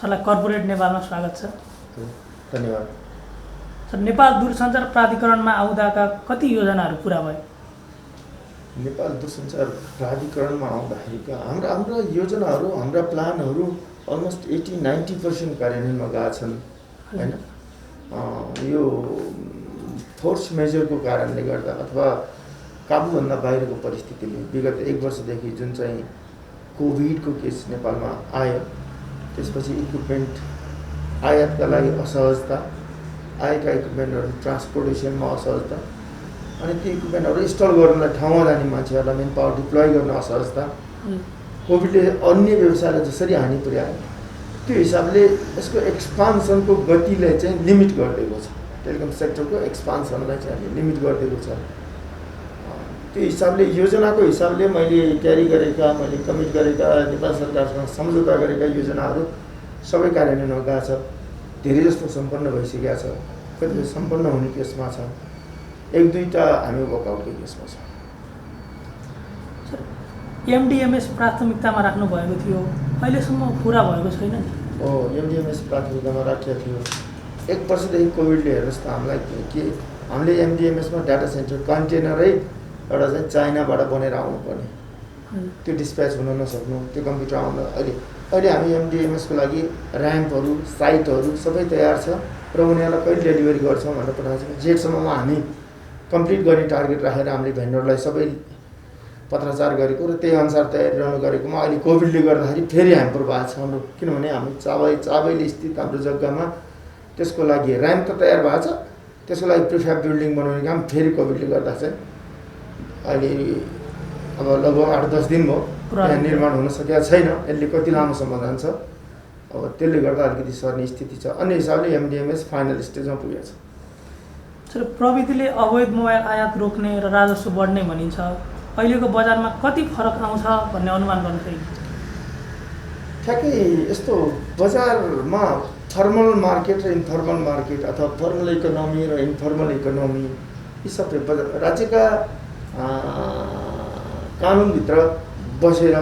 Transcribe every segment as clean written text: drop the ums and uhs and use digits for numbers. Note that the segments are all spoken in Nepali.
सरलाई कर्पोरेट नेपालमा स्वागत छ। धन्यवाद। सर, नेपाल दूरसञ्चार प्राधिकरणमा आउँदाका कति योजनाहरू पुरा भए? नेपाल दूरसञ्चार प्राधिकरणमा आउँदाखेरिका हाम्रा योजनाहरू, हाम्रा प्लानहरू अलमोस्ट 80-90% कार्यान्वयनमा गएका छन् हैन। यो फोर्स मेजरको कारणले गर्दा अथवा काबुभन्दा बाहिरको परिस्थितिले विगत 1 वर्षदेखि जुन चाहिँ कोभिडको केस नेपालमा आयो, त्यसपछि इक्विपमेन्ट आयातका लागि असहजता, आएका इक्विपमेन्टहरू ट्रान्सपोर्टेसनमा असहजता, अनि ती इक्विपमेन्टहरू इन्स्टल गर्नलाई ठाउँमा जाने मान्छेहरूलाई मेन पावर डिप्लोय गर्न असहजता, कोभिडले अन्य व्यवसायलाई जसरी हानि पुर्यायो त्यो हिसाबले यसको एक्सपान्सनको गतिले चाहिँ लिमिट गरिदिएको छ। टेलिकम सेक्टरको एक्सपान्सनलाई चाहिँ हामीले लिमिट गरिदिएको छ। त्यो हिसाबले योजनाको हिसाबले मैले क्यारी गरेका, मैले कमिट गरेका, नेपाल सरकारसँग सम्झौता गरेका योजनाहरू सबै कार्यान्वयनमा गएको छ। धेरै जस्तो सम्पन्न भइसकेका छ, कतिपय सम्पन्न हुने केसमा छ, 1-2टा हामी वर्कआउटको केसमा छ। एमडिएमएस प्राथमिकतामा राख्नु भएको थियो, अहिलेसम्म पुरा भएको छैन नि? एमडिएमएस प्राथमिकतामा राखेको थियो। 1 वर्षदेखि कोभिडले हेर्नुहोस् त हामीलाई के हामीले एमडिएमएसमा डाटा सेन्टर कन्टेनरै एउटा चाहिँ चाइनाबाट बनेर आउनुपर्ने, त्यो डिस्प्याच हुन नसक्नु, त्यो कम्प्युटर आउन। अहिले हामी एमडिएमएसको लागि ऱ्याम्पहरू, साइटहरू सबै तयार छ र उनीहरूलाई कहिले डेलिभरी गर्छौँ भनेर पठाएको छ। जेठसम्ममा हामी कम्प्लिट गर्ने टार्गेट राखेर हामीले भेन्डरलाई सबै पत्राचार गरेको र त्यही अनुसार तयारी रहनु गरेकोमा अहिले कोभिडले गर्दाखेरि फेरि ह्याम्पर भएको छ हाम्रो। किनभने हामी चाबैले स्थित हाम्रो जग्गामा त्यसको लागि ऱ्याम्प त तयार भएको छ, त्यसको लागि प्रिफ्याब बिल्डिङ बनाउने काम फेरि कोभिडले गर्दा चाहिँ अहिले अब लगभग 8-10 दिन भयो यहाँ निर्माण हुन सकेको छैन। यसले कति लामोसम्म जान्छ, अब त्यसले गर्दा अलिकति सर्ने स्थिति छ। अन्य हिसाबले एमडिएमएस फाइनल स्टेजमा पुगेको छ। सर, प्रविधिले अवैध मोबाइल आयात रोक्ने र राजस्व बढ्ने भनिन्छ, अहिलेको बजारमा कति फरक आउँछ भन्ने अनुमान गर्नु सकिन्छ? ठ्याक्कै यस्तो बजारमा फर्मल मार्केट र इन्फर्मल मार्केट अथवा फर्मल इकोनोमी र इन्फर्मल इकोनोमी यी सबै राज्यका कानुनभित्र बसेर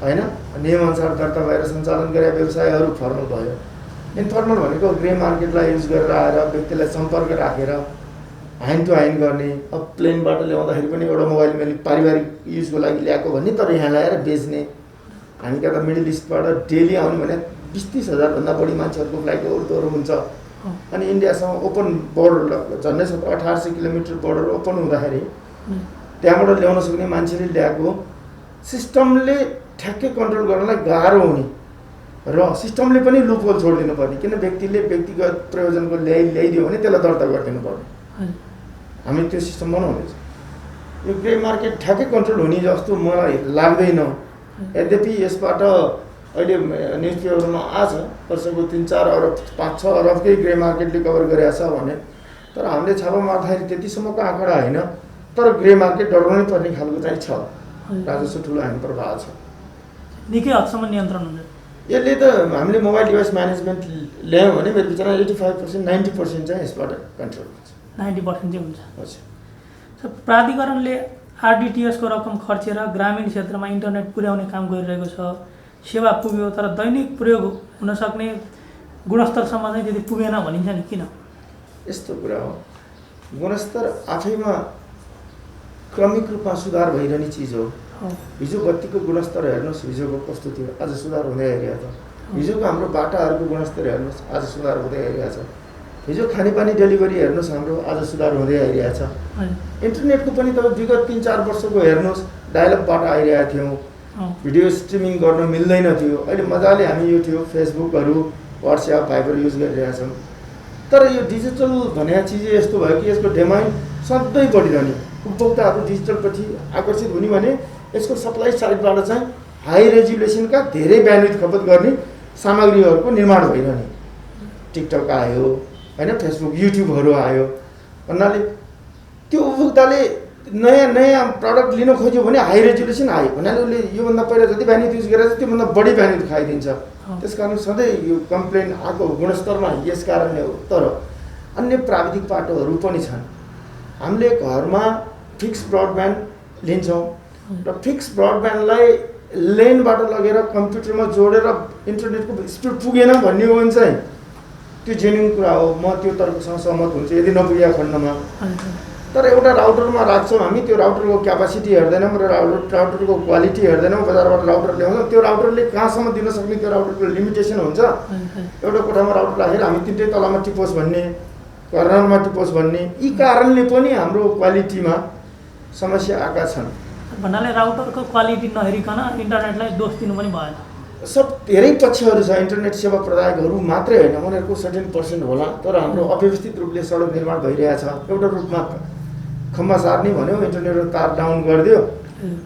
हैन नियमअनुसार दर्ता भएर सञ्चालन गरेका व्यवसायहरू फर्मल भयो। इन्फर्मल भनेको ग्रे मार्केटलाई युज गरेर आएर व्यक्तिलाई सम्पर्क राखेर ह्यान्ड टु ह्यान्ड गर्ने। अब प्लेनबाट ल्याउँदाखेरि पनि एउटा मोबाइल मैले पारिवारिक युजको लागि ल्याएको भन्ने, तर यहाँ ल्याएर बेच्ने। हामी कता मिडल इस्टबाट डेली आउने भने 20-30 हजारभन्दा बढी मान्छेहरूको फ्लाइट ओहोरदोहोर हुन्छ। अनि इन्डियासँग ओपन बोर्डर झन्डै 1700-1800 किलोमिटर बोर्डर ओपन हुँदाखेरि त्यहाँबाट ल्याउन सक्ने मान्छेले ल्याएको सिस्टमले ठ्याक्कै कन्ट्रोल गर्नलाई गाह्रो हुने र सिस्टमले पनि लुपहोल छोडिदिनु पर्ने। किन व्यक्तिले व्यक्तिगत प्रयोजनको ल्याइदियो भने त्यसलाई दर्ता गरिदिनु पर्ने। हामी त्यो सिस्टम बनाउँदैछ। यो ग्रे मार्केट ठ्याक्कै कन्ट्रोल हुने जस्तो मलाई लाग्दैन। यद्यपि यसबाट अहिले न्युज पेपरमा आछ वर्षको 3-4 अरब 5-6 अरबकै ग्रे मार्केटले कभर गरेको छ भने, तर हामीले छापा मार्दाखेरि त्यतिसम्मको आँकडा होइन, तर ग्रे मार्केट डराउनै पर्ने खालको चाहिँ छ। राजस्व ठुलो ह्याम्पर भएको छ, निकै हदसम्म नियन्त्रण हुन्छ यसले। त हामीले मोबाइल डिभाइस म्यानेजमेन्ट ल्यायौँ भने मेरो विचारमा 85%-90% चाहिँ यसबाट कन्ट्रोल हुन्छ। 90% चाहिँ हुन्छ। हजुर। सर, प्राधिकरणले आरडिटिएसको रकम खर्चेर ग्रामीण क्षेत्रमा इन्टरनेट पुर्याउने काम गरिरहेको छ। सेवा पुग्यो, तर दैनिक प्रयोग हुन सक्ने गुणस्तरसम्म चाहिँ त्यति पुगेन भनिन्छ नि, किन? यस्तो कुरा हो, गुणस्तर आफैमा क्रमिक रूपमा सुधार भइरहने चिज हो। हिजो बत्तीको गुणस्तर हेर्नुहोस्, हिजोको कस्तो थियो, आज सुधार हुँदै आइरहेको छ। हिजोको हाम्रो बाटाहरूको गुणस्तर हेर्नुहोस्, आज सुधार हुँदै आइरहेको छ। हिजो खानेपानी डेलिभरी हेर्नुहोस्, हाम्रो आज सुधार हुँदै आइरहेको छ। इन्टरनेटको पनि तपाईँ विगत 3-4 वर्षको हेर्नुहोस्, डायलअपबाट आइरहेको थियौँ, भिडियो स्ट्रिमिङ गर्न मिल्दैन थियो। अहिले मजाले हामी युट्युब, फेसबुकहरू, वाट्सएप, भाइबर युज गरिरहेका छौँ। तर यो डिजिटल भन्ने चिज यस्तो भयो कि यसको डिमान्ड सधैँ बढिरहने, उपभोक्ताहरू डिजिटलपछि आकर्षित हुने भने यसको सप्लाई साइडबाट चाहिँ हाई रेजुलेसनका धेरै ब्यान्डविड्थ खपत गर्ने सामग्रीहरूको निर्माण भइरहने। टिकटक आयो हैन, फेसबुक, युट्युबहरू आयो भन्नाले त्यो उपभोक्ताले नयाँ प्रडक्ट लिन खोज्यो भने हाई रेजुलेसन आयो भन्नाले उसले योभन्दा पहिला जति ब्यान्डविड्थ युज गरेर त्योभन्दा बढी ब्यान्डविड्थ खाइदिन्छ। त्यसकारण सधैँ यो कम्प्लेन आएको गुणस्तरमा यस कारणले हो। तर अन्य प्राविधिक पाटोहरू पनि छन्। हामीले घरमा फिक्स ब्रडब्यान्ड लिन्छौँ र फिक्स ब्रडब्यान्डलाई लेनबाट लगेर कम्प्युटरमा जोडेर इन्टरनेटको स्पिड पुगेन भन्ने हो भने चाहिँ त्यो जेन्युन कुरा हो, म त्यो तर्कसँग सहमत हुन्छु यदि नपुगेको खण्डमा। तर एउटा राउटरमा राख्छौँ हामी, त्यो राउटरको क्यापासिटी हेर्दैनौँ र राउटरको क्वालिटी हेर्दैनौँ, बजारबाट राउटर ल्याउँछौँ, त्यो राउटरले कहाँसम्म दिन सक्ने त्यो राउटरको लिमिटेसन हुन्छ। एउटा कोठामा राउटर राखेर हामी तिनटै तलामा टिपोस् भन्ने, कर्नरमा टिपोस् भन्ने, यी कारणले पनि हाम्रो क्वालिटीमा समस्या आएका छन्। भन्नाले राउटरको क्वालिटी नहेरिकन इन्टरनेटलाई दोष दिनु पनि भएन। सब धेरै पक्षहरू छ, इन्टरनेट सेवा प्रदायकहरू मात्रै होइन, उनीहरूको सर्टेन पर्सेन्ट होला। तर हाम्रो अव्यवस्थित रूपले सडक निर्माण भइरहेछ। एउटा रूपमा खम्बा सार्ने भन्यो, इन्टरनेटको तार डाउन गरिदियो,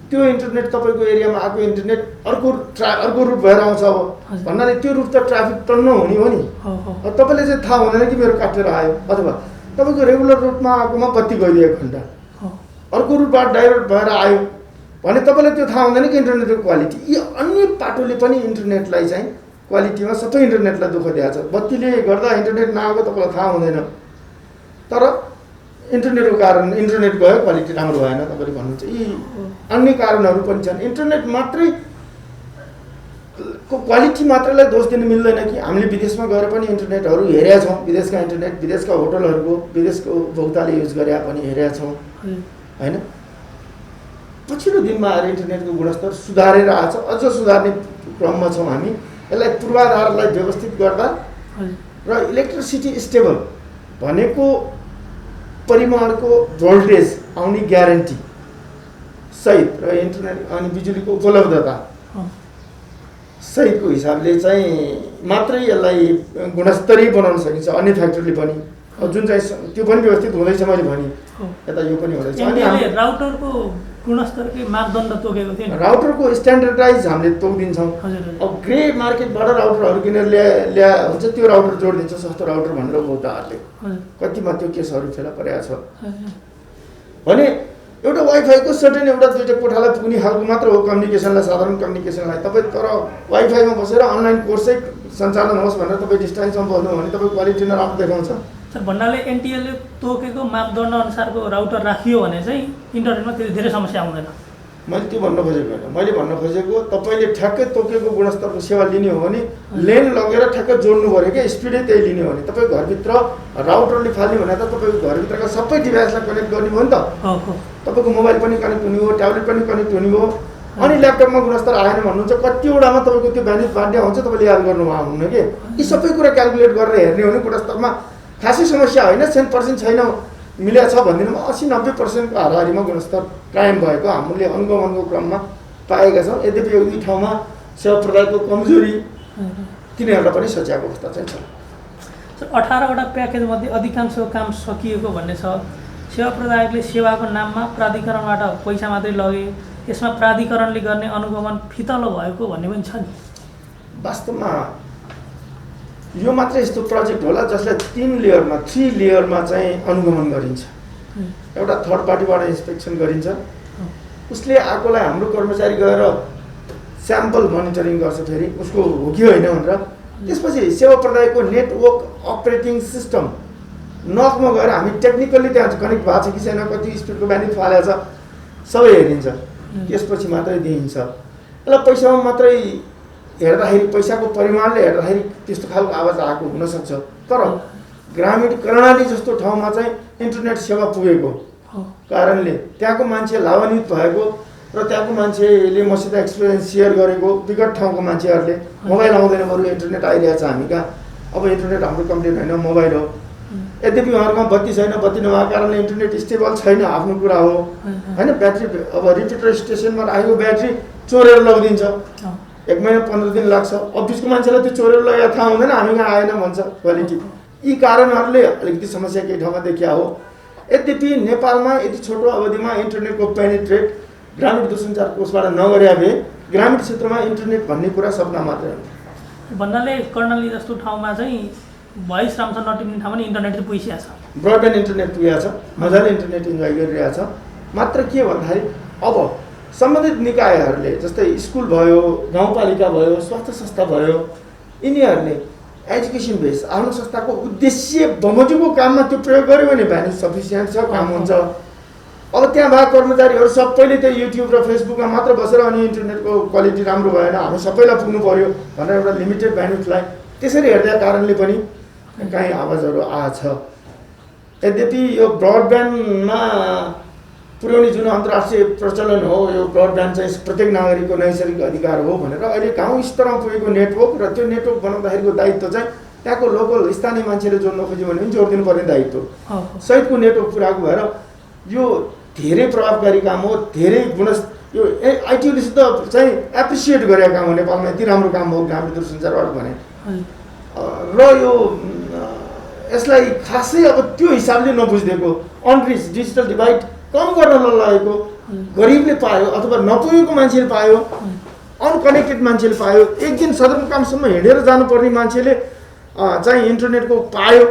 त्यो इन्टरनेट तपाईँको एरियामा आएको इन्टरनेट अर्को रुट भएर आउँछ। अब भन्नाले त्यो रुट त ट्राफिक टन्न हुने हो नि। तपाईँले चाहिँ थाहा हुँदैन कि मेरो काटेर आयो, अथवा तपाईँको रेगुलर रुटमा आएकोमा बत्ती गइदियो 1 घन्टा, अर्को रुटबाट डाइभर्ट भएर आयो भने तपाईँलाई त्यो थाहा हुँदैन कि इन्टरनेटको क्वालिटी। यी अन्य पाटोले पनि इन्टरनेटलाई चाहिँ क्वालिटीमा सबै इन्टरनेटलाई दुःख दिएको छ। बत्तीले गर्दा इन्टरनेट नआएको तपाईँलाई थाहा हुँदैन, तर इन्टरनेटको कारण इन्टरनेट गयो, क्वालिटी राम्रो भएन तपाईँले भन्नुहुन्छ। यी अन्य कारणहरू पनि छन्। इन्टरनेट मात्रै को क्वालिटी मात्रैलाई दोष दिनु मिल्दैन कि हामीले विदेशमा गएर पनि इन्टरनेटहरू हेरेका छौँ, विदेशका इन्टरनेट, विदेशका होटलहरूको, विदेशको उपभोक्ताले युज गरे पनि हेरेका छौँ होइन। पछिल्लो दिनमा आएर इन्टरनेटको गुणस्तर सुधारेर आएको छ, अझ सुधार्ने क्रममा छौँ हामी। यसलाई पूर्वाधारलाई व्यवस्थित गर्दा र इलेक्ट्रिसिटी स्टेबल भनेको परिमाणको भोल्टेज आउने ग्यारेन्टी सहित र इन्टरनेट अनि बिजुलीको उपलब्धता सहितको हिसाबले चाहिँ मात्रै यसलाई गुणस्तरीय बनाउन सकिन्छ। अन्य फ्याक्टरले पनि जुन चाहिँ त्यो पनि व्यवस्थित हुँदैछ मैले भने, यता यो पनि हुँदैछ। अनि राउटरको गुणस्तरकै मापदण्ड तोकेको थियो, राउटरको स्ट्यान्डर्डाइज हामीले तोकिदिन्छौँ। अब ग्रे मार्केटबाट राउटरहरू किनेर ल्या हुन्छ, त्यो राउटर जोडिदिन्छ सस्तो राउटर भनेर उपभोक्ताहरूले। कतिमा त्यो केसहरू फेला परेको छ भने एउटा वाइफाईको सर्टेन एउटा दुईवटा कोठालाई पुग्ने खालको मात्र हो कम्युनिकेसनलाई, साधारण कम्युनिकेसनलाई। तपाईँ तर वाइफाईमा बसेर अनलाइन कोर्सै सञ्चालन होस् भनेर तपाईँ डिस्टेन्समा बस्नु भने तपाईँ क्वालिटी नराम्रो देखाउँछ। सर भन्नाले एनटिएलले तोकेको मापदण्ड अनुसारको राउटर राखियो भने चाहिँ इन्टरनेटमा त्यति धेरै समस्या आउँदैन। मैले त्यो भन्न खोजेको होइन। मैले भन्न खोजेको तपाईँले ठ्याक्कै तोकेको गुणस्तरको सेवा लिने हो भने लेन लगेर ठ्याक्कै जोड्नु पऱ्यो क्या, स्पिडै त्यही लिने हो भने। तपाईँ घरभित्र राउटरले फाल्ने भने त तपाईँको घरभित्रका सबै डिभाइसलाई कनेक्ट गर्ने हो नि त। तपाईँको मोबाइल पनि कनेक्ट हुने हो, ट्याब्लेट पनि कनेक्ट हुने हो, अनि ल्यापटपमा गुणस्तर आएन भन्नुहुन्छ, कतिवटामा तपाईँको त्यो ब्यान्डेज बाध्य हुन्छ, तपाईँले याद गर्नु हुन्न कि। यी सबै कुरा क्यालकुलेट गरेर हेर्ने हो भने गुणस्तरमा खासै समस्या होइन। 100% छैन मिलेको छ भनिदिनुमा 80-90% को हाराहारीमा गुणस्तर कायम भएको हामीले अनुगमनको क्रममा पाएका छौँ। यद्यपि एक दुई ठाउँमा सेवा प्रदायकको कमजोरी तिनीहरूलाई पनि सच्याएको अवस्था चाहिँ छ। 18वटा प्याकेजमध्ये अधिकांश काम सकिएको भन्ने छ। सेवा प्रदायकले सेवाको नाममा प्राधिकरणबाट पैसा मात्रै लगे, यसमा प्राधिकरणले गर्ने अनुगमन फितलो भएको भन्ने पनि छ नि। वास्तवमा यो मात्रै यस्तो प्रोजेक्ट होला जसलाई 3 लेयरमा चाहिँ अनुगमन गरिन्छ। एउटा थर्ड पार्टीबाट इन्स्पेक्सन गरिन्छ, उसले आएकोलाई हाम्रो कर्मचारी गएर स्याम्पल मोनिटरिङ गर्छ, फेरि उसको हो कि होइन भनेर। त्यसपछि सेवा प्रदायकको नेटवर्क अपरेटिङ सिस्टम नकमा गएर हामी टेक्निकल्ली त्यहाँ कनेक्ट भएको छ कि छैन, कति स्पिडको ब्यान्डेज फालेको छ, सबै हेरिन्छ। त्यसपछि मात्रै दिइन्छ। यसलाई पैसामा मात्रै हेर्दाखेरि, पैसाको परिमाणले हेर्दाखेरि त्यस्तो खालको आवाज आएको हुनसक्छ, तर ग्रामीण कर्णाली जस्तो ठाउँमा चाहिँ इन्टरनेट सेवा पुगेको कारणले त्यहाँको मान्छे लाभान्वित भएको र त्यहाँको मान्छेले मसित एक्सपिरियन्स सेयर गरेको, विगत ठाउँको मान्छेहरूले मोबाइल आउँदैन बरु इन्टरनेट आइरहेछ हामी कहाँ, अब इन्टरनेट हाम्रो कम्प्लेन होइन मोबाइल हो। यद्यपि उहाँहरूमा बत्ती छैन, बत्ती नभएको कारणले इन्टरनेट स्टेबल छैन, आफ्नो कुरा हो होइन। ब्याट्री अब रिपिटर स्टेसनमा राखेको ब्याट्री चोरेर लगिदिन्छ, 1 महिना 15 दिन लाग्छ। अफिसको मान्छेलाई त्यो चोरेर लगेको थाहा हुँदैन, हामी कहाँ आएन भन्छ क्वालिटी। यी कारणहरूले अलिकति समस्या केही ठाउँमा देखिया हो। यद्यपि नेपालमा यति छोटो अवधिमा इन्टरनेटको पेनिट्रेट ग्रामीण दूरसञ्चार कोषबाट नगरे भए ग्रामीण क्षेत्रमा इन्टरनेट भन्ने कुरा सपना मात्रै हो। भन्नाले कर्णाली जस्तो ठाउँमा चाहिँ भोइस राम्रोसँग नटिप्ने ठाउँमा नि इन्टरनेट चाहिँ पुगिसकेको छ, ब्रोडब्यान्ड इन्टरनेट पुगेको छ, मजाले इन्टरनेट इन्जोय गरिरहेको छ। मात्र के भन्दाखेरि अब सम्बन्धित निकायहरूले जस्तै स्कुल भयो, गाउँपालिका भयो, स्वास्थ्य संस्था भयो, यिनीहरूले एजुकेसन बेस आफ्नो संस्थाको उद्देश्य बमोजिमको काममा त्यो प्रयोग गर्यो भने भ्यालु सफिसियन्ट छ, काम हुन्छ। अब त्यहाँ भएका कर्मचारीहरू सबैले त्यो युट्युब र फेसबुकमा मात्र बसेर अनि इन्टरनेटको क्वालिटी राम्रो भएन, हामी सबैलाई पुग्नु पर्यो भनेर एउटा लिमिटेड ब्यान्डविड्थलाई त्यसरी हेर्दा कारणले पनि काहीँ आवाजहरू आएछ। यद्यपि यो ब्रडब्यान्डमा पुर्याउने जुन अन्तर्राष्ट्रिय प्रचलन हो, यो ब्रडब्यान्ड चाहिँ प्रत्येक नागरिकको नैसर्गिक अधिकार हो भनेर अहिले गाउँ स्तरमा पुगेको नेटवर्क र त्यो नेटवर्क बनाउँदाखेरिको दायित्व चाहिँ त्यहाँको लोकल स्थानीय मान्छेले जोड्न खोज्यो भने पनि जोडिदिनु पर्ने दायित्व सहितको नेटवर्क पुऱ्याएको भएर यो धेरै प्रभावकारी काम हो। धेरै यो आइटिओले त चाहिँ एप्रिसिएट गरेको काम हो, नेपालमा यति राम्रो काम हो ग्रामीण दूरसञ्चारबाट भने। र यो यसलाई खासै अब त्यो हिसाबले नबुझिदिएको, अनरिच डिजिटल डिभाइड कम गर्न नलागेको, गरिबले पायो अथवा नपुगेको मान्छेले पायो, अनकनेक्टेड मान्छेले पायो, एक दिन सदरमुकामसम्म हिँडेर जानुपर्ने मान्छेले चाहिँ इन्टरनेटको पायो।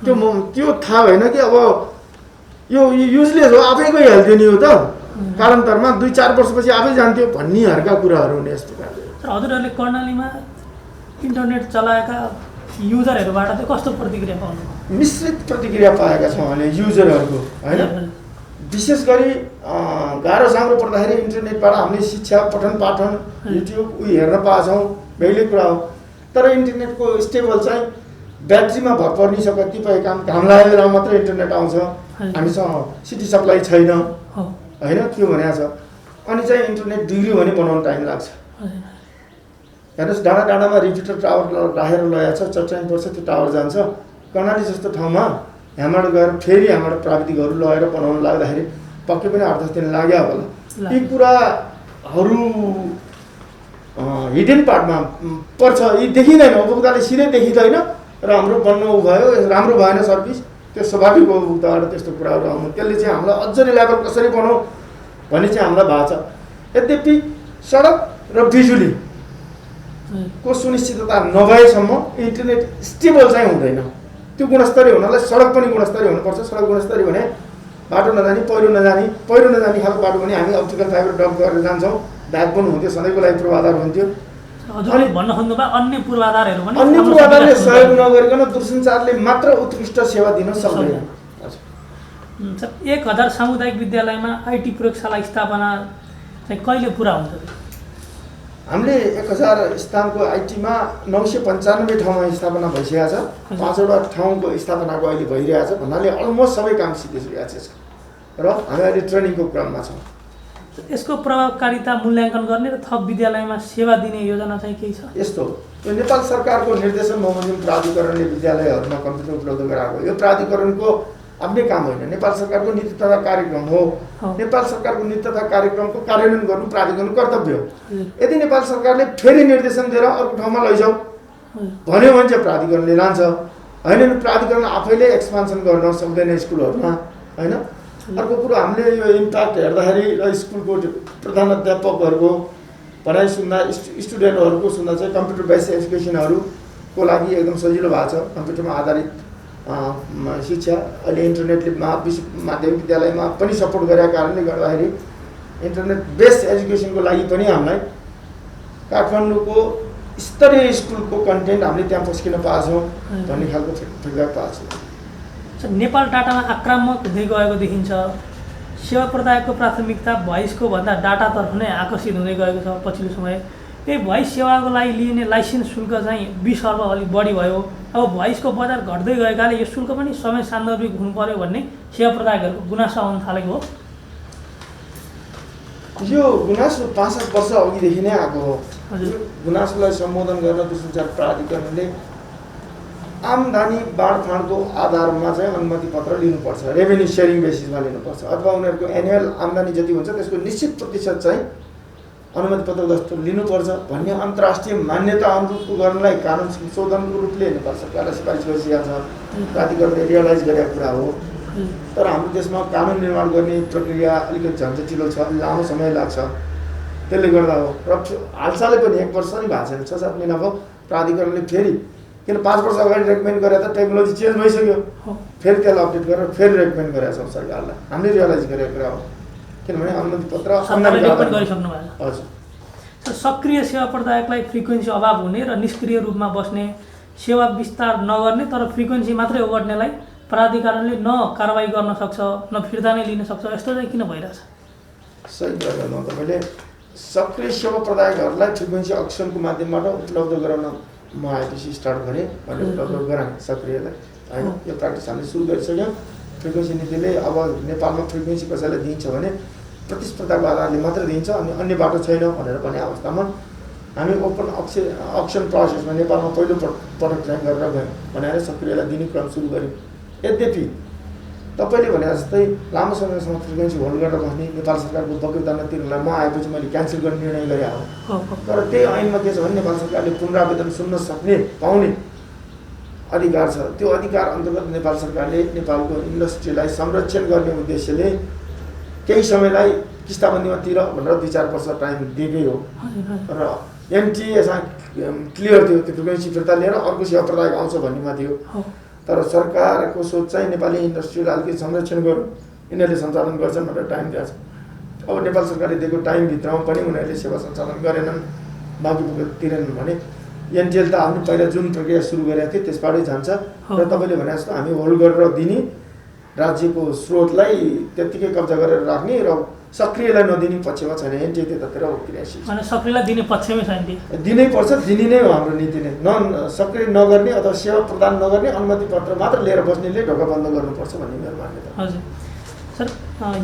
त्यो थाहा भएन कि अब यो युजलेस हो, आफै गइहाल्थ्यो नि हो त, कालान्तरमा 2-4 वर्षपछि आफै जान्थ्यो भन्नेहरूका कुराहरू हुने यस्तो खाले। हजुरहरूले कर्णालीमा इन्टरनेट चलाएका युजरहरूबाट चाहिँ कस्तो प्रतिक्रिया पाउनु? मिश्रित प्रतिक्रिया पाएका छौँ हामीले युजरहरूको, होइन। विशेष गरी गाह्रो साह्रो पर्दाखेरि इन्टरनेटबाट हामीले शिक्षा पठन पाठन युट्युब हेर्न पाएछौँ, बेग्लै कुरा हो। तर इन्टरनेटको स्टेबल चाहिँ ब्याट्रीमा भर पर्ने छ, कतिपय काम घाम लागेको बेलामा मात्रै इन्टरनेट आउँछ, हामीसँग सिटी सप्लाई छैन, होइन, त्यो भनेको छ। अनि चाहिँ इन्टरनेट बिग्रियो भने बनाउन टाइम लाग्छ। हेर्नुहोस्, डाँडा डाँडामा रिपिटर टावर राखेर लगाएको छ, चट्याङ पर्छ, त्यो टावर जान्छ। कर्णाली जस्तो ठाउँमा यहाँबाट गएर फेरि यहाँबाट प्राविधिकहरू लगेर बनाउन लाग्दाखेरि पक्कै पनि 8-10 दिन लाग्यो होला। यी कुराहरू हिडन पार्टमा पर्छ, यी देखिँदैन, उपभोक्ताले सिधै देखिँदैन र हाम्रो बन्न भयो, राम्रो भएन सर्भिस, त्यो स्वाभाविक हो उपभोक्ताबाट त्यस्तो कुराहरू आउनु। त्यसले चाहिँ हामीलाई अझ रिलायबल कसरी बनाऊ भन्ने चाहिँ हामीलाई भएको छ। यद्यपि सडक र बिजुली को सुनिश्चितता नभएसम्म इन्टरनेट स्टेबल चाहिँ हुँदैन। त्यो गुणस्तरीय हुनलाई सडक पनि गुणस्तरीय हुनुपर्छ। सडक गुणस्तरीय भने बाटो नजाने, पहिरो नजाने खालको बाटो भने हामी अप्टिकल फाइबर डम्प गरेर जान्छौँ, ब्याकबोन हुन्थ्यो, सधैँको लागि पूर्वाधार हुन्थ्यो। अनि भन्न खोज्नुभयो अन्य पूर्वाधारहरू पनि, अन्य पूर्वाधारले सहयोग नगरिकन दूरसञ्चारले मात्र उत्कृष्ट सेवा दिन सक्दैन। 1000 सामुदायिक विद्यालयमा आइटी प्रयोगशाला स्थापना चाहिँ कहिले पुरा हुन्छ? हामीले 1000 स्थानको आइटीमा 995 ठाउँमा स्थापना भइसकेको छ। 5वटा ठाउँको स्थापनाको अहिले भइरहेको छ भन्नाले अलमोस्ट सबै काम सिधिसकेको छ र हामी अहिले ट्रेनिङको क्रममा छौँ। यसको प्रभावकारिता मूल्याङ्कन गर्ने र थप विद्यालयमा सेवा दिने योजना चाहिँ केही छ? यस्तो यो नेपाल सरकारको निर्देशन बमोजिम प्राधिकरणले विद्यालयहरूमा कम्प्युटर उपलब्ध गराएको, यो प्राधिकरणको आफ्नै काम होइन, नेपाल सरकारको नीति तथा कार्यक्रम हो। नेपाल सरकारको नीति तथा कार्यक्रमको कार्यान्वयन गर्नु प्राधिकरणको कर्तव्य हो। यदि नेपाल सरकारले फेरि निर्देशन दिएर अर्को ठाउँमा लैजाऊ भन्यो भने चाहिँ प्राधिकरणले लान्छ, होइन भने प्राधिकरण आफैले एक्सपान्सन गर्न सक्दैन स्कुलहरूमा, होइन। अर्को कुरो, हामीले यो इम्प्याक्ट हेर्दाखेरि र स्कुलको प्रधानाध्यापकहरूको पढाइ सुन्दा, स्टुडेन्टहरूको सुन्दा चाहिँ कम्प्युटर बेस्ड एजुकेसनहरूको लागि एकदम सजिलो भएको छ। कम्प्युटरमा आधारित शिक्षा अहिले इन्टरनेटले माध्यमिक विद्यालयमा पनि सपोर्ट गरेका कारणले गर्दाखेरि इन्टरनेट बेस्ड एजुकेसनको लागि पनि हामीलाई काठमाडौँको स्तरीय स्कुलको कन्टेन्ट हामीले त्यहाँ पस्किन पाएछौँ भन्ने खालको फिडब्याक पाएको छ। नेपाल डाटामा आक्रामक हुँदै गएको देखिन्छ। सेवा प्रदायकको प्राथमिकता भोइसको भन्दा डाटातर्फ नै आकर्षित हुँदै गएको छ पछिल्लो समय। यही भोइस सेवाको लागि लिइने लाइसेन्स शुल्क चाहिँ 20 अर्ब अलिक बढी भयो। अब भोइसको बजार घट्दै गएकाले यो शुल्क पनि समय सान्दर्भिक हुनु पर्यो भन्ने सेवा प्रदायकहरूको गुनासो आउन थालेको हो। यो गुनासो 5-7 वर्ष अघिदेखि नै आएको हो। गुनासोलाई सम्बोधन गर्न दूरसञ्चार प्राधिकरणले आम्दानी बाँडफाँडको आधारमा चाहिँ अनुमति पत्र लिनुपर्छ, रेभेन्यू सेयरिङ बेसिसमा लिनुपर्छ, अथवा उनीहरूको एनुअल आम्दानी जति हुन्छ त्यसको निश्चित प्रतिशत चाहिँ अनुमति पत्र जस्तो लिनुपर्छ भन्ने अन्तर्राष्ट्रिय मान्यता अनुरूपको गर्नलाई कानुन संशोधनको रूपले नेपाल सरकारलाई सिफारिस गरिसकेको छ। प्राधिकरणले रियलाइज गरेको कुरा हो। तर हाम्रो देशमा कानुन निर्माण गर्ने प्रक्रिया अलिकति झन्झटिलो छ, लामो समय लाग्छ। त्यसले गर्दा हो। र हालसालै पनि 1 वर्ष नि भएको छैन, 6-7 महिना भयो प्राधिकरणले फेरि, किन 5 वर्ष अगाडि रेकमेन्ड गरे त टेक्नोलोजी चेन्ज भइसक्यो, फेरि त्यसलाई अपडेट गरेर फेरि रेकमेन्ड गरेका छौँ सरकारलाई। हामीले रियलाइज गरेको कुरा हो, किनभने अनुमति पत्र गरिसक्नु भएको। हजुर। सक्रिय सेवा प्रदायकलाई फ्रिक्वेन्सी अभाव हुने र निष्क्रिय रूपमा बस्ने, सेवा विस्तार नगर्ने तर फ्रिक्वेन्सी मात्रै ओगट्नेलाई प्राधिकरणले न कारबाही गर्न सक्छ न फिर्ता नै लिन सक्छ, यस्तो चाहिँ किन भइरहेछ? सही कुरा गर्नु तपाईँले सक्रिय सेवा प्रदायकहरूलाई फ्रिक्वेन्सी अक्सनको माध्यमबाट उपलब्ध गराउन म आएपछि स्टार्ट गरेँ, मैले उपलब्ध गराएँ सक्रियलाई होइन। यो प्र्याक्टिस हामीले सुरु गरिसक्यौँ। फ्रिक्वेन्सी नीतिले अब नेपालमा फ्रिक्वेन्सी कसैलाई दिन्छ भने प्रतिस्पर्धाको आधारले मात्रै दिन्छ, अनि अन्य बाटो छैन भनेर भन्ने अवस्थामा हामी ओपन अक्सन प्रोसेसमा नेपालमा पहिलो पटक चाहिँ गरेर गयौँ भनेर सक्रियलाई दिने क्रम सुरु गऱ्यौँ। यद्यपि तपाईँले भने जस्तै लामो समयसम्म फ्रिक्वेन्सी होल्ड गरेर बस्ने नेपाल सरकारको बकैदाना तिर्नलाई म आएपछि मैले क्यान्सल गर्ने निर्णय गरेँ हो। तर त्यही ऐनमा के छ भने नेपाल सरकारले पुनरावेदन सुन्न सक्ने पाउने अधिकार छ। त्यो अधिकार अन्तर्गत नेपाल सरकारले नेपालको इन्डस्ट्रीलाई संरक्षण गर्ने उद्देश्यले केही समयलाई किस्ताबन्दीमा तिर भनेर 2-4 वर्ष टाइम दिएकै हो। र एनटिएसँग क्लियर थियो त्यो फ्रिक्वेन्सी फिर्ता लिएर अर्को सेवा प्रदायक आउँछ भन्नेमा थियो। तर सरकारको सोच चाहिँ नेपाली इन्डस्ट्रीलाई अलिकति संरक्षण गरौँ, यिनीहरूले सञ्चालन गर्छन् भनेर टाइम दिएको छ। अब नेपाल सरकारले दिएको टाइमभित्रमा पनि उनीहरूले सेवा सञ्चालन गरेनन्, बाँकी तिरेनन् भने एनटिएल त आफ्नो पहिला जुन प्रक्रिया सुरु गरेको थियो त्यसबाटै जान्छ। र तपाईँले भने जस्तो हामी होल्ड गरेर दिने, राज्यको स्रोतलाई त्यत्तिकै कब्जा गरेर राख्ने र सक्रियलाई नदिने पक्षमा छैन। एनटिए त्यतातिर क्रियाशील छ, सक्रियलाई दिने पक्षमै छैन, दिनै पर्छ, दिने नै हो हाम्रो नीति नै। सक्रिय नगर्ने अथवा सेवा प्रदान नगर्ने अनुमति पत्र मात्र लिएर बस्नेले ढोका बन्द गर्नुपर्छ भन्ने मेरो मान्यता। हजुर सर,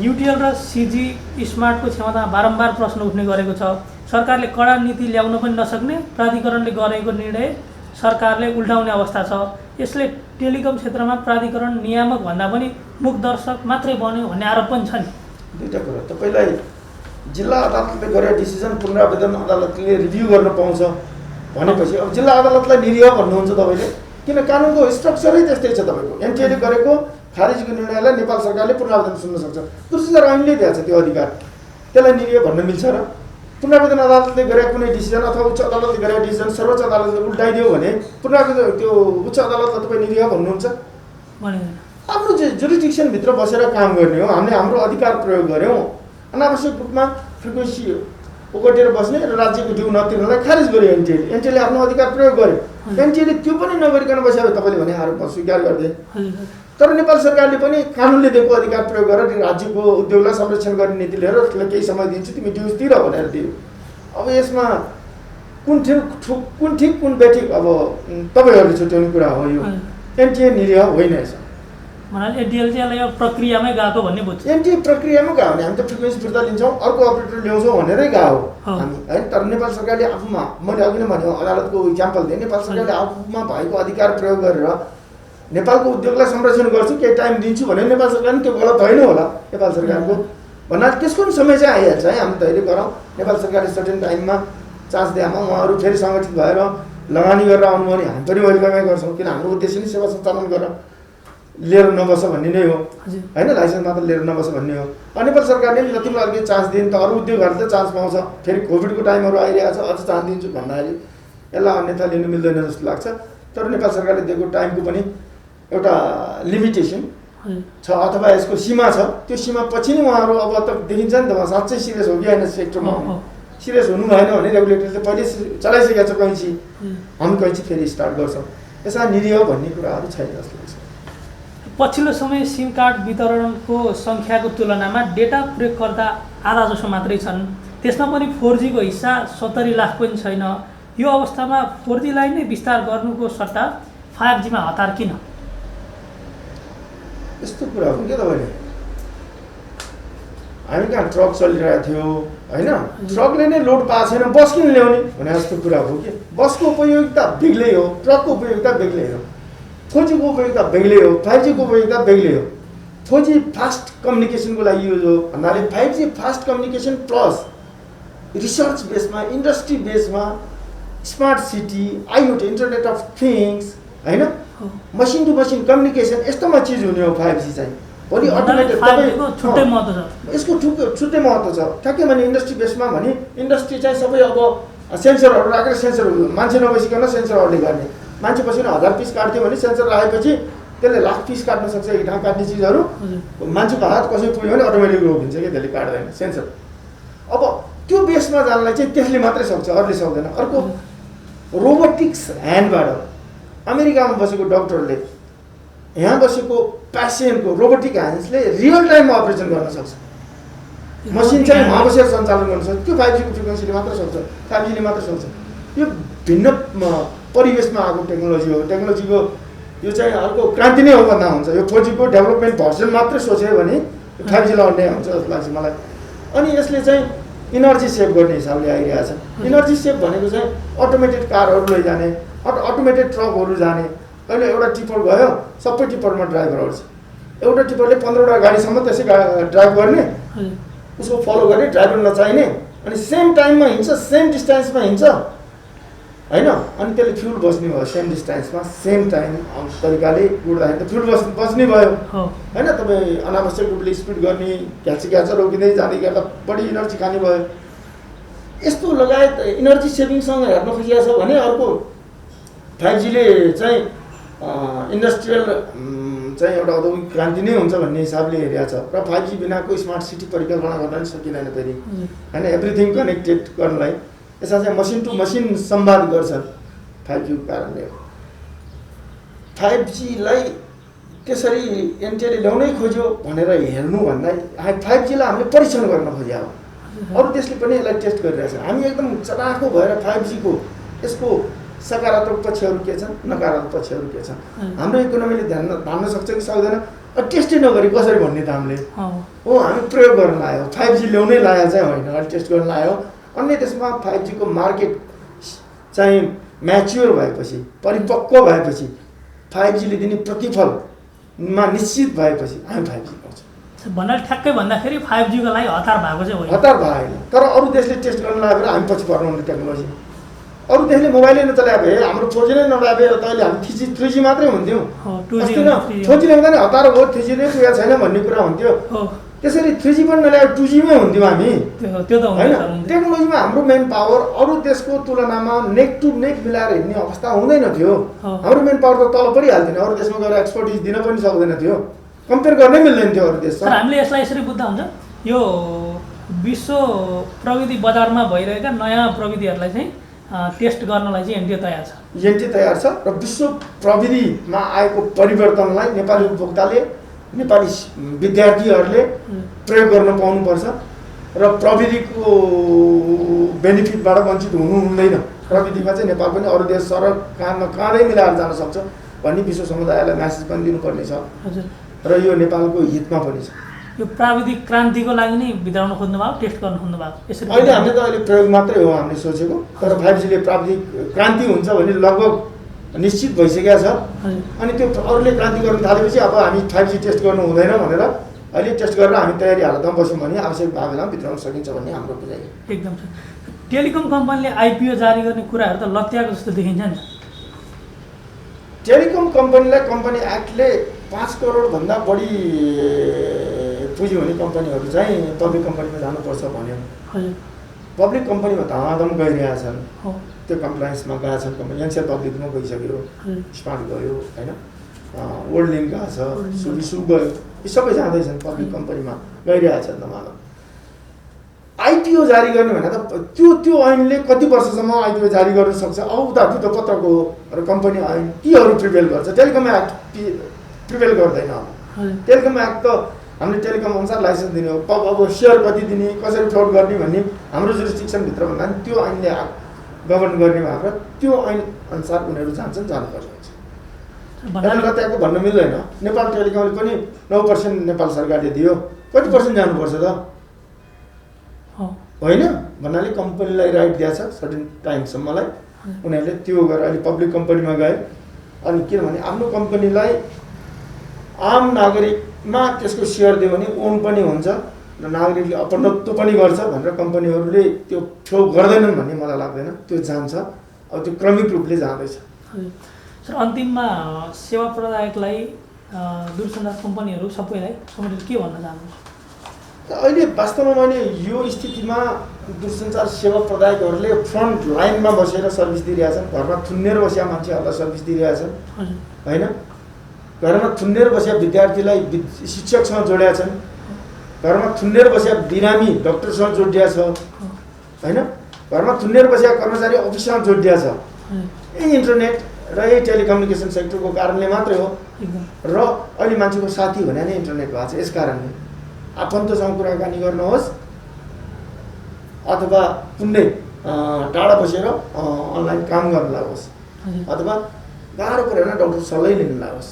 युटिएल र सिजी स्मार्टको क्षमता बारम्बार प्रश्न उठ्ने गरेको छ। सरकारले कडा नीति ल्याउन पनि नसक्ने, प्राधिकरणले गरेको निर्णय सरकारले उल्टाउने अवस्था छ। यसले टेलिकम क्षेत्रमा प्राधिकरण नियामक भन्दा पनि मुखदर्शक मात्रै बन्यो भन्ने आरोप पनि छ नि। दुईवटा कुरा, तपाईँलाई जिल्ला अदालतले गरेको डिसिजन पुनरावेदन अदालतले रिभ्यू गर्न पाउँछ भनेपछि अब जिल्ला अदालतलाई निरीह भन्नुहुन्छ तपाईँले, किन कानुनको स्ट्रक्चरै त्यस्तै छ। तपाईँको एनटिएले गरेको खारिजको निर्णयलाई नेपाल सरकारले पुनरावेदन सुन्न सक्छ, 2000 ऐनले दिएको छ त्यो अधिकार। त्यसलाई निरीह भन्न मिल्छ र पुनरावेदन अदालतले गरेको कुनै डिसिजन अथवा उच्च अदालतले गरेको डिसिजन सर्वोच्च अदालतले उल्टाइदियो भने पुनरावेदन त्यो उच्च अदालतलाई तपाईँ निरीह भन्नुहुन्छ? आफ्नो जुरिडिक्सनभित्र बसेर काम गर्ने हो। हामीले हाम्रो अधिकार प्रयोग गऱ्यौँ, अनावश्यक रूपमा फ्रिक्वेन्सी ओगटेर बस्ने र राज्यको ड्यू नतिर्नलाई खारिज गर्यो एनटिएले। एनटिएले आफ्नो अधिकार प्रयोग गर्यो, एनटिएले त्यो पनि नगरिकन बस्यो। तपाईँले भने आरोपमा स्वीकार गर्दै, तर नेपाल सरकारले पनि कानुनले दिएको अधिकार प्रयोग गरेर राज्यको उद्योगलाई संरक्षण गर्ने नीति लिएर त्यसलाई केही समय दिन्छु तिमी ड्युज तिर भनेर दियो। अब यसमा कुन ठिक कुन बेठिक अब तपाईँहरूले छुट्याउने कुरा हो। यो एनटिए निरीह होइन। यसमा एनटिएल चाहिँ यो प्रक्रियामै गएको भन्ने बुझ्छ। एनटिए प्रक्रियामा गयो भने हामी त फ्रिक्वेन्सी फिर्ता लिन्छौँ, अर्को अपरेटर ल्याउँछौँ भनेरै गयो हामी होइन। तर नेपाल सरकारले आफूमा, मैले अघि नै भने अदालतको इक्जाम्पल दिएँ, नेपाल सरकारले आफूमा भएको अधिकार प्रयोग गरेर नेपालको उद्योगलाई संरक्षण गर्छु, केही टाइम दिन्छु भने नेपाल सरकारले त्यो गलत होइन होला नेपाल सरकारको भन्नाले त्यसको पनि समय चाहिँ आइहाल्छ है। हामी धैर्य गरौँ, नेपाल सरकारले सर्टेन टाइममा चान्स दिएमा उहाँहरू फेरि सङ्गठित भएर लगानी गरेर आउनु भने हामी पनि वेलकमै गर्छौँ, किन हाम्रो उद्देश्य नै सेवा सञ्चालन गरेर लिएर नबस भन्ने नै हो होइन, लाइसेन्स मात्र लिएर नबस भन्ने हो। नेपाल सरकारले जतिमा अलिकति चान्स दियो नि त अरू उद्योगहरूले त चान्स पाउँछ, फेरि कोभिडको टाइमहरू आइरहेको छ, अझ चान्स दिन्छु भन्दाखेरि यसलाई अन्यथा लिनु मिल्दैन जस्तो लाग्छ। तर नेपाल सरकारले दिएको टाइमको पनि एउटा लिमिटेसन छ अथवा यसको सीमा छ। त्यो सीमा पछि नै उहाँहरू अब त देखिन्छ नि त उहाँ साँच्चै सिरियस हो कि होइन सेक्टरमा। सिरियस हुनु भएन भने रेगुलेटरले पहिले चलाइसकेको छ कैँची, हामी कैँची फेरि स्टार्ट गर्छौँ। यसमा निरीह भन्ने कुराहरू छैन जस्तो लाग्छ। पछिल्लो समय सिम कार्ड वितरणको सङ्ख्याको तुलनामा डेटा प्रयोगकर्ता आधा जसो मात्रै छन्, त्यसमा पनि 4G को हिस्सा 70 लाख पनि छैन। यो अवस्थामा 4G लाई नै विस्तार गर्नुको सट्टा 5G मा हतार किन? यस्तो कुरा हो क्या तपाईँले, हामी कहाँ ट्रक चलिरहेको थियो होइन, ट्रकले नै लोड पाएको छैन, बस किन ल्याउने भने जस्तो कुरा हो कि। बसको उपयोगिता बेग्लै हो, ट्रकको उपयोगिता बेग्लै हो, 4G को उपयोगिता बेग्लै हो, 5G को उपयोगिता बेग्लै हो। 4G फास्ट कम्युनिकेसनको लागि युज हो भन्नाले 5G fast communication plus research बेसमा, इन्डस्ट्री बेसमा, smart city, IoT, internet of things होइन, मसिन टु मसिन कम्युनिकेसन यस्तोमा चिज हुने हो 5G चाहिँ। भोलि अटोमेटेड छुट्टै महत्त्व छ, यसको छुट्टै महत्त्व छ। ठ्याक्कै भने इन्डस्ट्री बेसमा भने इन्डस्ट्री चाहिँ सबै अब सेन्सरहरू राखेर सेन्सरहरू मान्छे नबसिकन सेन्सरहरूले गर्ने। मान्छे बसेर 1000 पिस काट्थ्यो भने सेन्सर राखेपछि त्यसले लाख पिस काट्न सक्छ। एक ठाउँ काट्ने चिजहरू मान्छेको हात कसै पुग्यो भने अटोमेटिक रोकिन्छ कि त्यसले काट्दैन सेन्सर। अब त्यो बेसमा जानलाई चाहिँ त्यसले मात्रै सक्छ, अरूले सक्दैन। अर्को रोबोटिक्स ह्यान्डबाट अमेरिकामा बसेको डक्टरले यहाँ बसेको पेसेन्टको रोबोटिक ह्यान्ड्सले रियल टाइममा अपरेसन गर्न सक्छ। मसिन चाहिँ वहाँ बसेर सञ्चालन गर्न सक्छ। त्यो 5G को फ्रिक्वेन्सीले मात्र सक्छ, 5G ले मात्र सक्छ। यो भिन्न परिवेशमा आएको टेक्नोलोजी हो। टेक्नोलोजीको यो चाहिँ अर्को क्रान्ति नै हो भन्दा हुन्छ। यो 4G को डेभलपमेन्ट भर्सन मात्रै सोच्यो भने 5G लाई अन्याय हुन्छ जस्तो लाग्छ मलाई। अनि यसले चाहिँ इनर्जी सेभ गर्ने हिसाबले आइरहेछ। इनर्जी सेभ भनेको चाहिँ अटोमेटेड कारहरू लैजाने, अटोमेटेड ट्रकहरू जाने। अहिले एउटा टिपर गयो, सबै टिपरमा ड्राइभरहरू छ। एउटा टिपरले 15वटा गाडीसम्म त्यसै ड्राइभ गर्ने, उसको फलो गर्ने, ड्राइभर नचाहिने, अनि सेम टाइममा हिँड्छ, सेम डिस्टेन्समा हिँड्छ हैन। अनि त्यसले फ्युल बस्ने भयो, सेम डिस्टेन्समा सेम टाइम तरिकाले उड्दाखेरि त फ्युल बस्ने भयो हैन। तपाईँ अनावश्यक रूपले स्पिड गर्ने, घ्याच रोकिँदै जाँदै गर्दा बढी इनर्जी खाने भयो। यस्तो लगायत इनर्जी सेभिङसँग हेर्न खोजिएको छ भने अर्को 5G ले चाहिँ इन्डस्ट्रियल चाहिँ एउटा औद्योगिक क्रान्ति नै हुन्छ भन्ने हिसाबले हेरेको छ। र 5G बिनाको स्मार्ट सिटी परिकल्पना गर्न पनि सकिँदैन फेरि हैन। एभ्रिथिङ कनेक्टेड गर्नलाई यसमा चाहिँ मसिन टु मसिन संवाद गर्छ 5G को कारणले। 5G लाई त्यसरी एनटिएले ल्याउनै खोज्यो भनेर हेर्नु भन्दा 5G लाई हामीले परीक्षण गर्न खोज्या हो। अरू देशले पनि यसलाई टेस्ट गरिरहेछ। हामी एकदम चलाखो भएर 5G को यसको सकारात्मक पक्षहरू के छन्, नकारात्मक पक्षहरू के छन्, हाम्रो इकोनोमीले धान्न सक्छ कि सक्दैन, टेस्टै नगरी कसरी भन्ने त हामीले हो। हामी प्रयोग गर्न आयो, 5G ल्याउनै लायो चाहिँ होइन, अहिले टेस्ट गर्न आयो। अन्य देशमा 5G को मार्केट चाहिँ म्याच्योर भएपछि, परिपक्व भएपछि, 5G ले दिने प्रतिफलमा निश्चित भएपछि हामी 5G पाउँछौँ। भन्नाले ठ्याक्कै भन्दाखेरि 5G को लागि हतार भएको चाहिँ होइन। हतार भएन, तर अरू देशले टेस्ट गर्न लागेर हामी पछि पर्नुहुने टेक्नोलोजी। अरू देशले मोबाइलै नचलाए भए, हाम्रो 4G नै नभए भए त अहिले हामी 3G मात्रै हुन्थ्यौँ। 4G ल्याउँदा नि हतार हो, 3G नै पुगेको छैन भन्ने कुरा हुन्थ्यो। त्यसरी 3G पनि नल्याएर 2G मै हुन्थ्यौँ हामी। त्यो त होइन। टेक्नोलोजीमा हाम्रो मेन पावर अरू देशको तुलनामा नेक टु नेक मिलाएर हिँड्ने अवस्था हुँदैन थियो। हाम्रो मेन पावर त तल परिहाल्थेन, अरू देशमा गएर एक्सपर्टिज दिन पनि सक्दैन थियो, कम्पेयर गर्नै मिल्दैन थियो अरू देशसँग। हामीले यसलाई यसरी बुझ्दा हुन्छ, यो विश्व प्रविधि बजारमा भइरहेका नयाँ प्रविधिहरूलाई चाहिँ टेस्ट गर्नलाई चाहिँ एनटिए तयार छ। एनटिए तयार छ र विश्व प्रविधिमा आएको परिवर्तनलाई नेपाली उपभोक्ताले, नेपाली विद्यार्थीहरूले प्रयोग गर्न पाउनुपर्छ र प्रविधिको बेनिफिटबाट वञ्चित हुनु हुँदैन। प्रविधिमा चाहिँ नेपाल पनि अरू देश सर काँधै मिलाएर जान सक्छ भन्ने विश्व समुदायलाई म्यासेज पनि दिनुपर्ने छ र यो नेपालको हितमा पनि छ। यो प्राविधिक क्रान्तिको लागि नै भित्राउन खोज्नु भएको, टेस्ट गर्न खोज्नु भएको यसरी? अहिले हामीले त अहिले प्रयोग मात्रै हो हामीले सोचेको, तर 5G ले प्राविधिक क्रान्ति हुन्छ भने लगभग निश्चित भइसकेको छ। अनि त्यो अरूले क्रान्ति गर्न थालेपछि अब हामी 5G टेस्ट गर्नु हुँदैन भनेर अहिले टेस्ट गरेर हामी तयारी हालतमा बस्यौँ भने आवश्यक भएको बेलामा भित्राउन सकिन्छ भन्ने हाम्रो बुझाइ। एकदम छ। टेलिकम कम्पनीले आइपिओ जारी गर्ने कुराहरू त लत्याएको जस्तो देखिन्छ नि। टेलिकम कम्पनीलाई कम्पनी एक्टले 5 करोडभन्दा बढी पुँजी हुने कम्पनीहरू चाहिँ पब्लिक कम्पनीमा जानुपर्छ भन्यो। पब्लिक कम्पनीमा धमाधम गइरहेका छन्, त्यो कम्प्लायन्समा गएका छन्। कम्पनी एनसिएल पब्लिकमा गइसक्यो, स्मार्ट गयो होइन, वर्ल्ड लिङ्क गएको छ, सुविसु गयो, यी सबै जाँदैछन् पब्लिक कम्पनीमा गइरहेका छन् धमाधम। आइपिओ जारी गर्ने भने त त्यो ऐनले कति वर्षसम्म आइपिओ जारी गर्न सक्छ? अब उता धितोपत्रको र कम्पनी ऐन तीहरू प्रिभेल गर्छ, टेलिकम एक्ट प्रिभेल गर्दैन। टेलिकम एक्ट त हामीले टेलिकम अनुसार लाइसेन्स दिने हो, अब सेयर कति दिने, कसरी फ्लोट गर्ने भन्ने हाम्रो जुरिस्डिक्सनभित्र भन्दा पनि त्यो ऐनले गभर्न गर्ने भएको, त्यो ऐन अनुसार उनीहरू जान्छन्, जानुपर्छ हुन्छ। त्यहाँको भन्न मिल्दैन। नेपाल टेलिकमले पनि 9% नेपाल सरकारले दियो, कति पर्सेन्ट जानुपर्छ त होइन? भन्नाले कम्पनीलाई राइट दिएछ सर्टेन टाइमसम्मलाई, उनीहरूले त्यो गरेर अहिले पब्लिक कम्पनीमा गए। अनि किनभने आफ्नो कम्पनीलाई आम नागरिकमा त्यसको सेयर दियो भने ओन पनि हुन्छ र नागरिकले अपनत्व पनि गर्छ भनेर कम्पनीहरूले त्यो फ्लो गर्दैनन् भन्ने मलाई लाग्दैन। त्यो जान्छ, अब त्यो क्रमिक रूपले जाँदैछ। सर, अन्तिममा सेवा प्रदायकलाई, दूरसञ्चार कम्पनीहरू सबैलाई समेटेर के भन्न चाहनुहुन्छ? अहिले वास्तवमा मैले यो स्थितिमा दूरसञ्चार सेवा प्रदायकहरूले फ्रन्ट लाइनमा बसेर सर्भिस दिइरहेछन्। घरमा थुन्नेर बसेका मान्छेहरूलाई सर्भिस दिइरहेछन् होइन, घरमा थुन्नेर बसेका विद्यार्थीलाई शिक्षकसँग जोडेका छन्, घरमा थुन्नेर बसेका बिरामी डक्टरसँग जोडिया छ होइन, घरमा थुन्नेर बसेका कर्मचारी अफिससँग जोडिया छ। यही इन्टरनेट र यही टेलिकम्युनिकेसन सेक्टरको कारणले मात्रै हो। एकदम र अहिले मान्छेको साथी भने नै इन्टरनेट भएको छ। यस कारणले आफन्तसँग कुराकानी गर्नुहोस् अथवा कुनै टाढा बसेर अनलाइन काम गर्न लागोस् अथवा गाह्रो पऱ्यो भने डक्टर सल्लाह लिन लागोस्।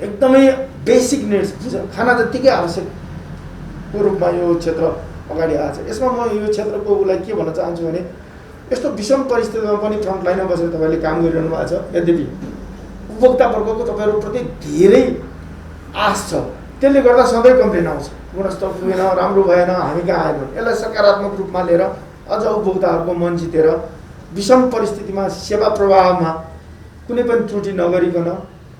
एकदमै बेसिक निड्स खाना जत्तिकै आवश्यकको रूपमा यो क्षेत्र अगाडि आएको छ। यसमा म यो क्षेत्रको उसलाई के भन्न चाहन्छु भने यस्तो विषम परिस्थितिमा पनि फ्रन्टलाइनमा बसेर तपाईँले काम गरिरहनु भएको छ। यद्यपि उपभोक्ता वर्गको तपाईँहरूप्रति धेरै आश छ, त्यसले गर्दा सधैँ कम्प्लेन आउँछ, गुणस्तर पुगेन, राम्रो भएन, हामी कहाँ आएनौँ। यसलाई सकारात्मक रूपमा लिएर अझ उपभोक्ताहरूको मन जितेर विषम परिस्थितिमा सेवा प्रवाहमा कुनै पनि त्रुटि नगरिकन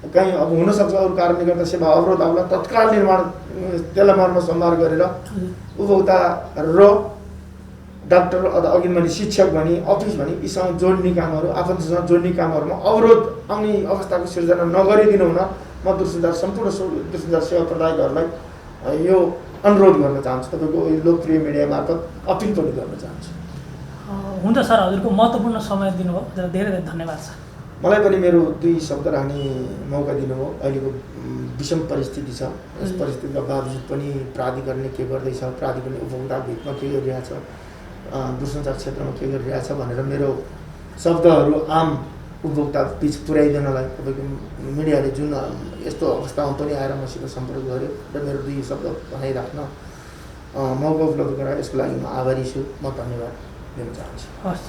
कहीँ अब हुनसक्छ अरू कारणले गर्दा सेवा अवरोध आउला तत्काल निर्माण त्यसलाई मर्मसम्भार गरेर उपभोक्ता र डाक्टर अथवा अघि मैले शिक्षक भने अफिस भने यीसँग जोड्ने कामहरू आफन्तसँग जोड्ने कामहरूमा अवरोध आउने अवस्थाको सिर्जना नगरिदिनु हुन म सम्पूर्ण दूरसञ्चार सेवा प्रदायकहरूलाई यो अनुरोध गर्न चाहन्छु। तपाईँको लोकप्रिय मिडिया मार्फत अपिल पनि गर्न चाहन्छु। हुन्छ सर, हजुरको महत्त्वपूर्ण समय दिनुभयो, धेरै धेरै धन्यवाद सर। मलाई पनि मेरो दुई शब्द राख्ने मौका दिनुभयो। अहिलेको विषम परिस्थिति छ, यस परिस्थितिका बावजुद पनि प्राधिकरणले के गर्दैछ, प्राधिकरणले उपभोक्ताको हितमा के गरिरहेछ, दूरसञ्चार क्षेत्रमा के गरिरहेछ भनेर मेरो शब्दहरू आम उपभोक्ता बिच पुर्याइदिनलाई तपाईँको मिडियाले जुन यस्तो अवस्थामा पनि आएर मसित सम्पर्क गर्यो र मेरो दुई शब्द भनाइराख्न मौका उपलब्ध गरायो, यसको लागि म आभारी छु। म धन्यवाद दिन चाहन्छु। हस्।